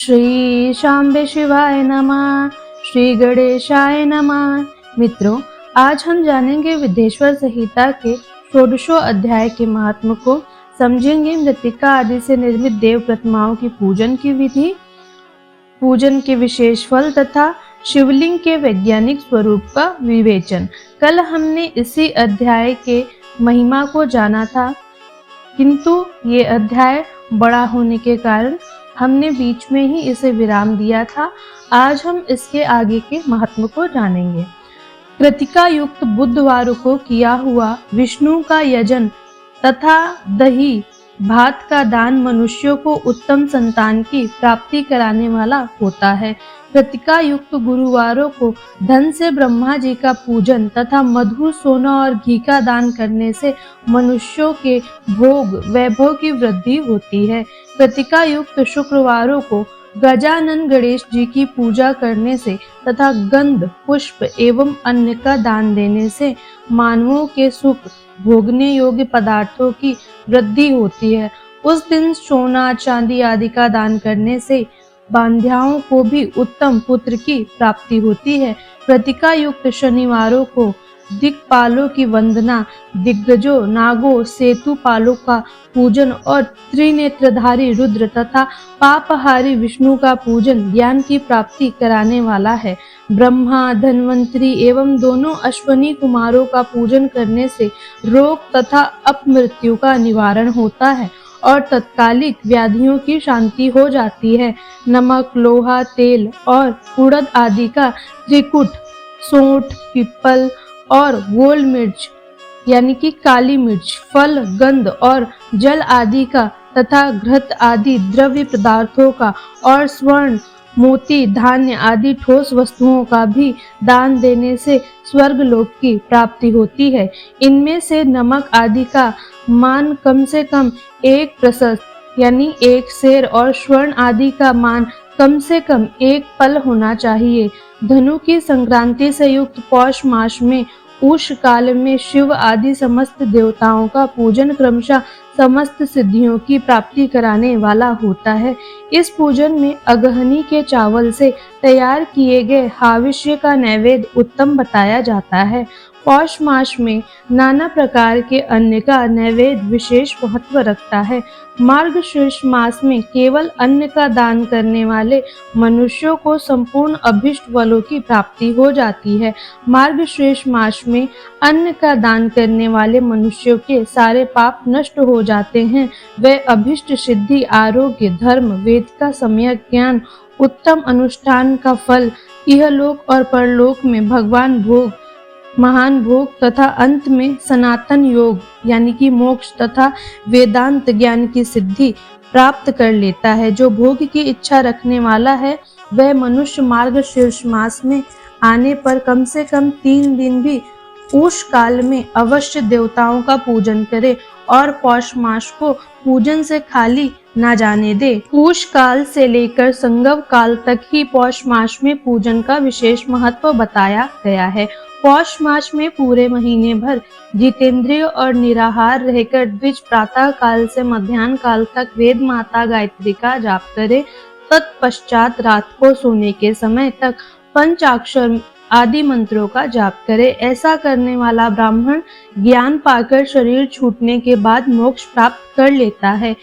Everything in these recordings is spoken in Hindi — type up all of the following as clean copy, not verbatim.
श्री शांबे शिवाय नमः। श्री गणेशाय नमः। मित्रों, आज हम जानेंगे विदेश्वर संहिता के षोडशों अध्याय के महात्म को, समझेंगे मृत्तिका आदि से निर्मित देव प्रतिमाओं की पूजन की विधि, पूजन के विशेष फल तथा शिवलिंग के वैज्ञानिक स्वरूप का विवेचन। कल हमने इसी अध्याय के महिमा को जाना था, किंतु ये अध्याय बड़ा होने के कारण हमने बीच में ही इसे विराम दिया था। आज हम इसके आगे के महत्व को जानेंगे। कृतिका युक्त बुधवार को किया हुआ विष्णु का यजन तथा दही भात का दान मनुष्यों को उत्तम संतान की प्राप्ति कराने वाला होता है। कृतिका युक्त गुरुवारों को धन से ब्रह्मा जी का पूजन तथा मधु, सोना और घी का दान करने से मनुष्यों के भोग वैभव की वृद्धि होती है। कृतिका युक्त शुक्रवारों को गजानन गणेश जी की पूजा करने से तथा गंध, पुष्प एवं अन्न का दान देने से मानवों के सुख भोगने योग्य पदार्थों की वृद्धि होती है। उस दिन सोना, चांदी आदि का दान करने से बांध्याओं को भी उत्तम पुत्र की प्राप्ति होती है। कृतिका युक्त शनिवारों को दिक्पालों की वंदना, दिग्गजों, नागों, सेतुपालों का पूजन और त्रिनेत्रधारी रुद्र तथा पापहारी विष्णु का पूजन ज्ञान की प्राप्ति कराने वाला है। ब्रह्मा, धन्वंतरी एवं दोनों अश्वनी कुमारों का पूजन करने से रोग तथा अपमृत्यु का निवारण होता है और तत्कालिक व्याधियों की शांति हो जाती है। नमक, लोहा, तेल और उड़द आदि का त्रिकूट, सोंठ, पीपल और गोल मिर्च यानी कि काली मिर्च, फल, गंध और जल आदि का तथा घृत आदि द्रव्य पदार्थों का और स्वर्ण, मोती, धान्य आदि ठोस वस्तुओं का भी दान देने से स्वर्ग लोक की प्राप्ति होती है। इनमें से नमक आदि का मान कम से कम 1 प्रशस्त यानी 1 सेर और स्वर्ण आदि का मान कम से कम 1 पल होना चाहिए। धनु की संक्रांति से युक्त पौष मास में उष काल में शिव आदि समस्त देवताओं का पूजन क्रमशः समस्त सिद्धियों की प्राप्ति कराने वाला होता है। इस पूजन में अगहनी के चावल से तैयार किए गए हाविष्य का नैवेद्य उत्तम बताया जाता है। पौष मास में नाना प्रकार के अन्न का नैवेद्य विशेष महत्व रखता है। मार्गशीर्ष मास में केवल अन्न का दान करने वाले मनुष्यों को संपूर्ण अभिष्ट फलों की प्राप्ति हो जाती है। मार्गशीर्ष मास में अन्न का दान करने वाले मनुष्यों के सारे पाप नष्ट हो जाते हैं। वे अभिष्ट सिद्धि, आरोग्य, धर्म, वेद का सम्यक ज्ञान, उत्तम अनुष्ठान का फल, इहलोक और परलोक में भगवान भोग, महान भोग तथा अंत में सनातन योग यानी कि मोक्ष तथा वेदांत ज्ञान की सिद्धि प्राप्त कर लेता है। जो भोग की इच्छा रखने वाला है वह मनुष्य मार्गशीर्ष मास में आने पर कम से कम 3 दिन भी उष काल में अवश्य देवताओं का पूजन करे और पौष मास को पूजन से खाली न जाने दे। उष काल से लेकर संगव काल तक ही पौष मास में पूजन का विशेष महत्व बताया गया है। पौष मास में पूरे महीने भर जितेंद्रिय और निराहार रहकर द्विज प्रातः काल से मध्याह्न काल तक वेद माता गायत्री का जाप करे। तत्पश्चात रात को सोने के समय तक पंचाक्षर आदि मंत्रों का जाप करे। ऐसा करने वाला ब्राह्मण ज्ञान पाकर शरीर छूटने के बाद मोक्ष प्राप्त कर लेता है।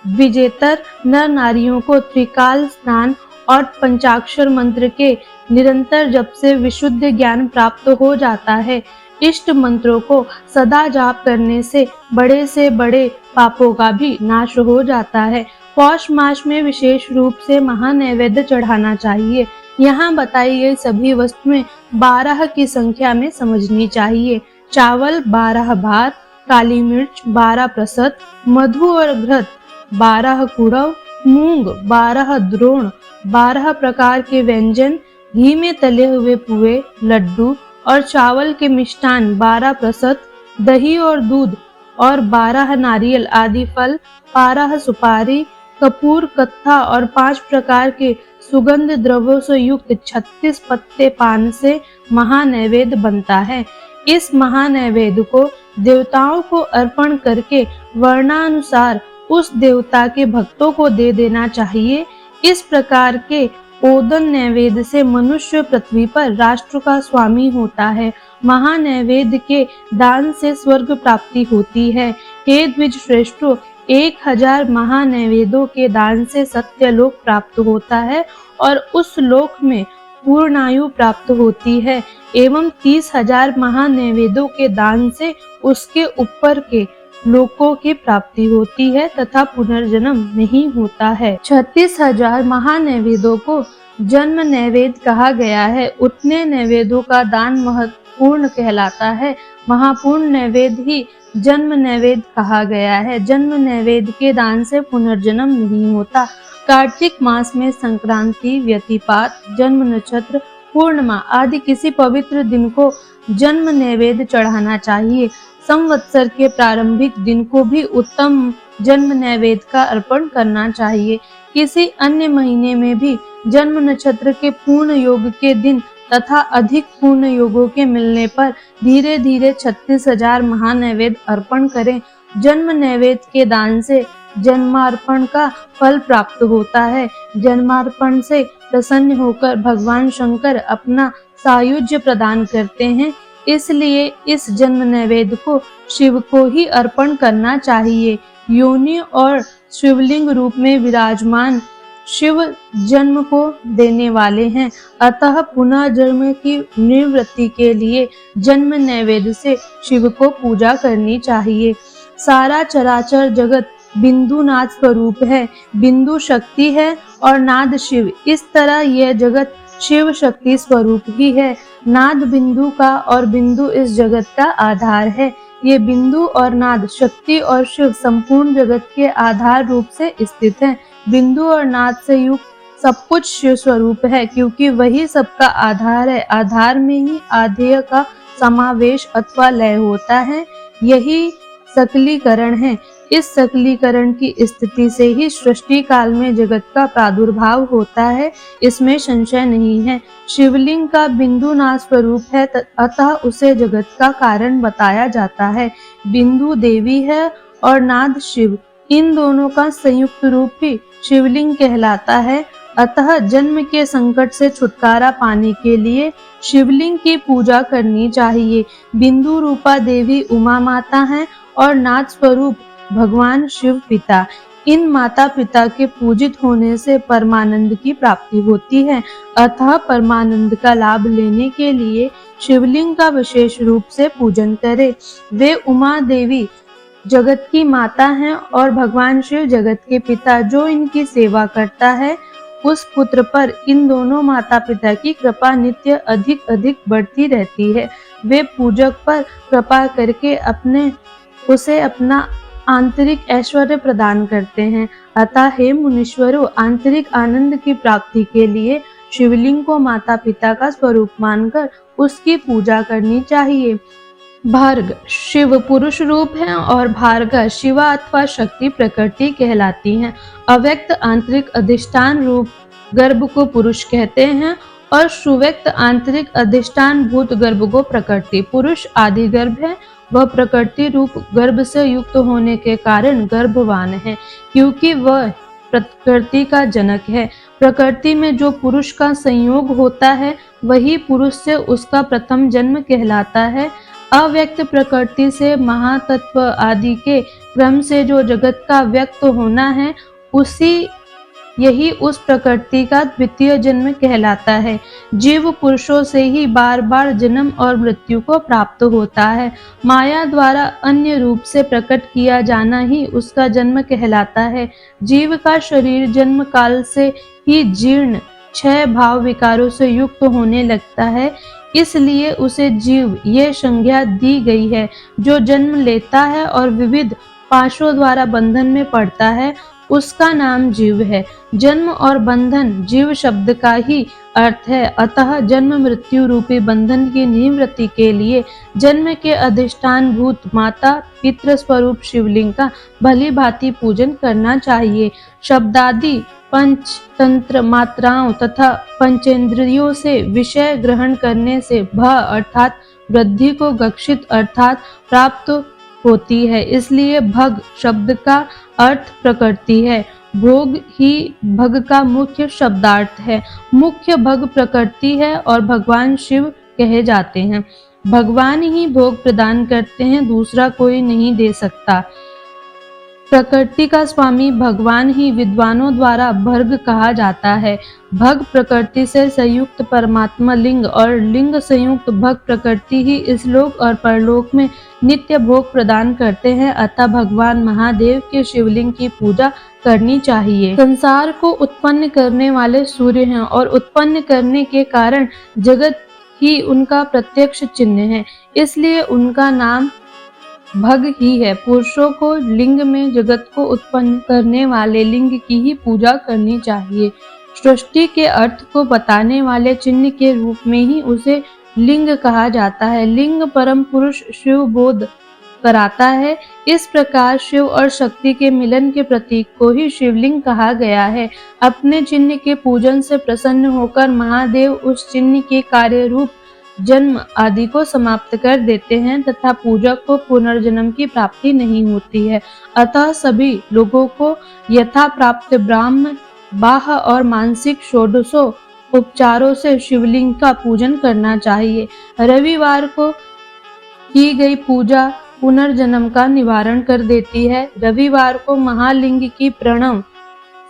विजेतर नर नारियों को त्रिकाल स्नान और पंचाक्षर मंत्र के निरंतर जप से विशुद्ध ज्ञान प्राप्त हो जाता है। इष्ट मंत्रों को सदा जाप करने से बड़े पापों का भी नाश हो जाता है। पौष मास में विशेष रूप से महानैवेद्य चढ़ाना चाहिए। यहाँ बताई गई सभी वस्तुएं 12 की संख्या में समझनी चाहिए। चावल 12 भार, काली मिर्च 12 प्रसत, मधु और घृत 12 कुड़व, मूंग 12 द्रोण, 12 प्रकार के व्यंजन, घी में तले हुए पुए, लड्डू और चावल के मिष्टान 12 प्रसत, दही और दूध और 12 नारियल आदि फल, 12 सुपारी, कपूर, कत्था और 5 प्रकार के सुगंध द्रव्यों से युक्त 36 पत्ते पान से महानैवेद्य बनता है। इस महानैवेद्य को देवताओं को अर्पण करके वर्णानुसार उस देवता के भक्तों को दे देना चाहिए। इस प्रकार के ओदन नैवेद्य से मनुष्य पृथ्वी पर राष्ट्र का स्वामी होता है। महानैवेद्य के दान से स्वर्ग प्राप्ति होती है। हे द्विज श्रेष्ठों, 1000 महानैवेद्यों के दान से सत्यलोक प्राप्त होता है और उस लोक में पूर्णायु प्राप्त होती है एवं 30,000 महानैवेद्यों के दान से उसके ऊपर के लोकों की प्राप्ति होती है तथा पुनर्जन्म नहीं होता है। 36,000 महानैवेद्यों को जन्म नैवेद्य कहा गया है। उतने नैवेद्यों का दान महत्वपूर्ण कहलाता है। महापूर्ण नैवेद्य ही जन्म नैवेद्य कहा गया है। जन्म नैवेद्य के दान से पुनर्जन्म नहीं होता। कार्तिक मास में संक्रांति, व्यतिपात, जन्म नक्षत्र, पूर्णिमा आदि किसी पवित्र दिन को जन्म नैवेद्य चढ़ाना चाहिए। संवत्सर के प्रारंभिक दिन को भी उत्तम जन्म नैवेद्य का अर्पण करना चाहिए। किसी अन्य महीने में भी जन्म नक्षत्र के पूर्ण योग के दिन तथा अधिक पूर्ण योगों के मिलने पर धीरे धीरे 36,000 महानैवेद्य अर्पण करें। जन्म नैवेद्य के दान से जन्मार्पण का फल प्राप्त होता है। जन्मार्पण से प्रसन्न होकर भगवान शंकर अपना सायुज्य प्रदान करते हैं। इसलिए इस जन्म नैवेद्य को शिव को ही अर्पण करना चाहिए। योनि और शिवलिंग रूप में विराजमान शिव जन्म को देने वाले हैं, अतः पुनः जन्म की निवृत्ति के लिए जन्म नैवेद्य से शिव को पूजा करनी चाहिए। सारा चराचर जगत बिंदु नाद स्वरूप है। बिंदु शक्ति है और नाद शिव। इस तरह यह जगत शिव शक्ति स्वरूप ही है। नाद बिंदु का और बिंदु इस जगत का आधार है। ये बिंदु और नाद, शक्ति और शिव संपूर्ण जगत के आधार रूप से स्थित हैं। बिंदु और नाद से युक्त सब कुछ शिव स्वरूप है, क्योंकि वही सबका आधार है। आधार में ही आधेय का समावेश अथवा लय होता है। यही सकलीकरण है। इस सकलीकरण की स्थिति से ही सृष्टि काल में जगत का प्रादुर्भाव होता है, इसमें संशय नहीं है। शिवलिंग का बिंदु नाद स्वरूप है, अतः उसे जगत का कारण बताया जाता है। बिंदु देवी है और नाद शिव, इन दोनों का संयुक्त रूप ही शिवलिंग कहलाता है। अतः जन्म के संकट से छुटकारा पाने के लिए शिवलिंग की पूजा करनी चाहिए। बिंदु रूपा देवी उमा माता है और नाद स्वरूप भगवान शिव पिता। इन माता पिता के पूजित होने से परमानंद की प्राप्ति होती है। अतः परमानंद का लाभ लेने के लिए शिवलिंग का विशेष रूप से पूजन करें। वे उमा देवी जगत की माता हैं और भगवान शिव जगत के पिता। जो इनकी सेवा करता है उस पुत्र पर इन दोनों माता पिता की कृपा नित्य अधिक अधिक बढ़ती रहती है। वे पूजक पर कृपा करके उसे अपना आंतरिक ऐश्वर्य प्रदान करते हैं। अतः हे मुनीश्वरों, आंतरिक आनंद की प्राप्ति के लिए शिवलिंग को माता पिता का स्वरूप मानकर उसकी पूजा करनी चाहिए। भार्ग शिव पुरुष रूप है और भार्गा शिवा अथवा शक्ति प्रकृति कहलाती हैं। अव्यक्त आंतरिक अधिष्ठान रूप गर्भ को पुरुष कहते हैं और सुव्यक्त आंतरिक अधिष्ठान भूत गर्भ को प्रकृति। पुरुष आदि गर्भ है, वह प्रकृति रूप गर्भ से युक्त होने के कारण गर्भवान है, क्योंकि वह प्रकृति का जनक है। प्रकृति में जो पुरुष का संयोग होता है वही पुरुष से उसका प्रथम जन्म कहलाता है। अव्यक्त प्रकृति से महातत्व आदि के क्रम से जो जगत का व्यक्त होना है यही उस प्रकृति का द्वितीय जन्म कहलाता है। जीव पुरुषों से ही बार बार जन्म और मृत्यु को प्राप्त होता है। माया द्वारा अन्य रूप से प्रकट किया जाना ही उसका जन्म कहलाता है। जीव का शरीर जन्म काल से ही जीर्ण क्षय भाव विकारों से युक्त होने लगता है, इसलिए उसे जीव ये संज्ञा दी गई है। जो जन्म लेता है और विविध पाशों द्वारा बंधन में पड़ता है उसका नाम जीव है। जन्म और बंधन जीव शब्द का ही अर्थ है। अतः जन्म मृत्यु रूपी बंधन की निवृत्ति के लिए जन्म के अधिष्ठान भूत माता पितृ स्वरूप शिवलिंग का भली भांति पूजन करना चाहिए। शब्दादि पंचतंत्र मात्राओं तथा पंचेंद्रियों से विषय ग्रहण करने से भ अर्थात वृद्धि को गक्षित अर्थात प्राप्त होती है, इसलिए भग शब्द का अर्थ प्रकृति है। भोग ही भग का मुख्य शब्दार्थ है। मुख्य भग प्रकृति है और भगवान शिव कहे जाते हैं। भगवान ही भोग प्रदान करते हैं, दूसरा कोई नहीं दे सकता। प्रकृति का स्वामी भगवान ही विद्वानों द्वारा भर्ग कहा जाता है। भग प्रकृति से संयुक्त परमात्मा लिंग और लिंग संयुक्त भग प्रकृति ही इस लोक और परलोक में नित्य भोग प्रदान करते हैं। अतः भगवान महादेव के शिवलिंग की पूजा करनी चाहिए। संसार को उत्पन्न करने वाले सूर्य हैं और उत्पन्न करने के कारण जगत ही उनका प्रत्यक्ष चिन्ह है, इसलिए उनका नाम भग ही है। पुरुषों को लिंग में जगत को उत्पन्न करने वाले लिंग की ही पूजा करनी चाहिए। सृष्टि के अर्थ को बताने वाले चिन्ह के रूप में ही उसे लिंग कहा जाता है। लिंग परम पुरुष शिव बोध कराता है। इस प्रकार शिव और शक्ति के मिलन के प्रतीक को ही शिवलिंग कहा गया है। अपने चिन्ह के पूजन से प्रसन्न होकर महादेव उस चिन्ह के कार्य रूप जन्म आदि को समाप्त कर देते हैं तथा पूजक को पुनर्जन्म की प्राप्ति नहीं होती है। अतः सभी लोगों को यथा प्राप्त ब्राह्म बाह्य और मानसिक षोडशों उपचारों से शिवलिंग का पूजन करना चाहिए। रविवार को की गई पूजा पुनर्जन्म का निवारण कर देती है। रविवार को महालिंग की प्रणव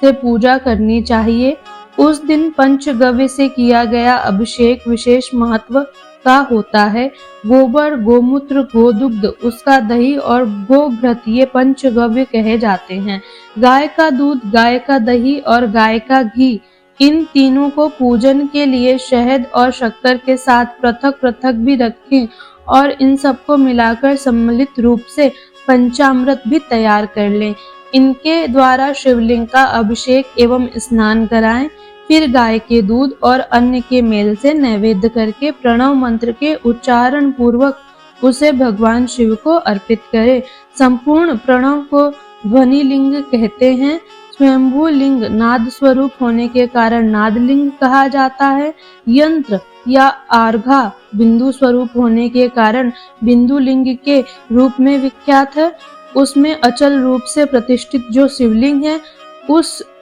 से पूजा करनी चाहिए। उस दिन पंचगव्य से किया गया अभिषेक विशेष महत्व का होता है। गोबर, गोमूत्र, गोदुग्ध, उसका दही और गोघृत ये पंचगव्य कहे जाते हैं। गाय का दूध, गाय का दही और गाय का घी, इन तीनों को पूजन के लिए शहद और शक्कर के साथ पृथक पृथक भी रखें और इन सबको मिलाकर सम्मिलित रूप से पंचामृत भी तैयार कर लें। इनके द्वारा शिवलिंग का अभिषेक एवं स्नान कराएं। फिर गाय के दूध और अन्न के मेल से नैवेद्य करके प्रणव मंत्र के उच्चारण पूर्वक उसे भगवान शिव को अर्पित करें। संपूर्ण प्रणव को ध्वनि लिंग कहते हैं। स्वयंभू लिंग नाद स्वरूप होने के कारण नादलिंग कहा जाता है। यंत्र या आर्घा बिंदु स्वरूप होने के कारण बिंदु लिंग के रूप में विख्यात है। उसमें अचल रूप से प्रतिष्ठित जो शिवलिंग है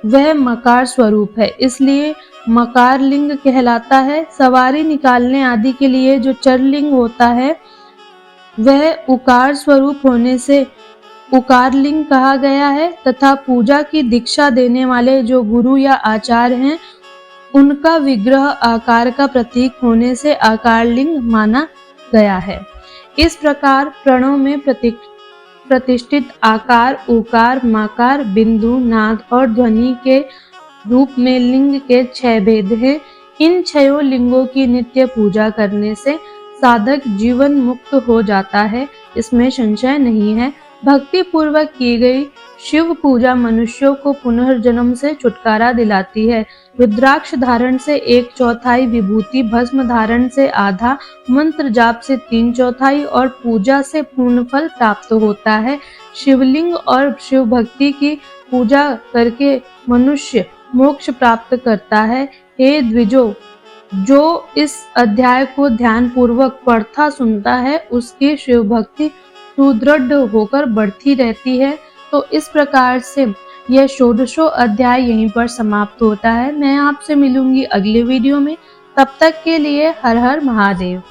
वह मकार स्वरूप है, इसलिए मकार लिंग कहलाता है। सवारी निकालने आदि के लिए जो चरलिंग होता है वह उकार स्वरूप होने से उकार लिंग कहा गया है तथा पूजा की दीक्षा देने वाले जो गुरु या आचार्य हैं उनका विग्रह आकार का प्रतीक होने से आकार लिंग माना गया है। इस प्रकार प्रणव में प्रतिष्ठित आकार, उकार, माकार, बिंदु, नाद और ध्वनि के रूप में लिंग के 6 भेद हैं। इन 6 लिंगों की नित्य पूजा करने से साधक जीवन मुक्त हो जाता है, इसमें संशय नहीं है। भक्ति पूर्वक की गई शिव पूजा मनुष्यों को पुनर्जन्म से छुटकारा दिलाती है। रुद्राक्ष धारण से 1/4 विभूति, भस्म धारण से आधा, मंत्र जाप से 3/4 और पूजा से पूर्ण फल प्राप्त होता है। शिवलिंग और शिव भक्ति की पूजा करके मनुष्य मोक्ष प्राप्त करता है। हे द्विजो, जो इस अध्याय को ध्यान पूर्वक पढ़ता सुनता है उसकी शिव भक्ति सुदृढ़ होकर बढ़ती रहती है। तो इस प्रकार से यह षोडशों अध्याय यहीं पर समाप्त होता है। मैं आपसे मिलूंगी अगले वीडियो में। तब तक के लिए हर हर महादेव।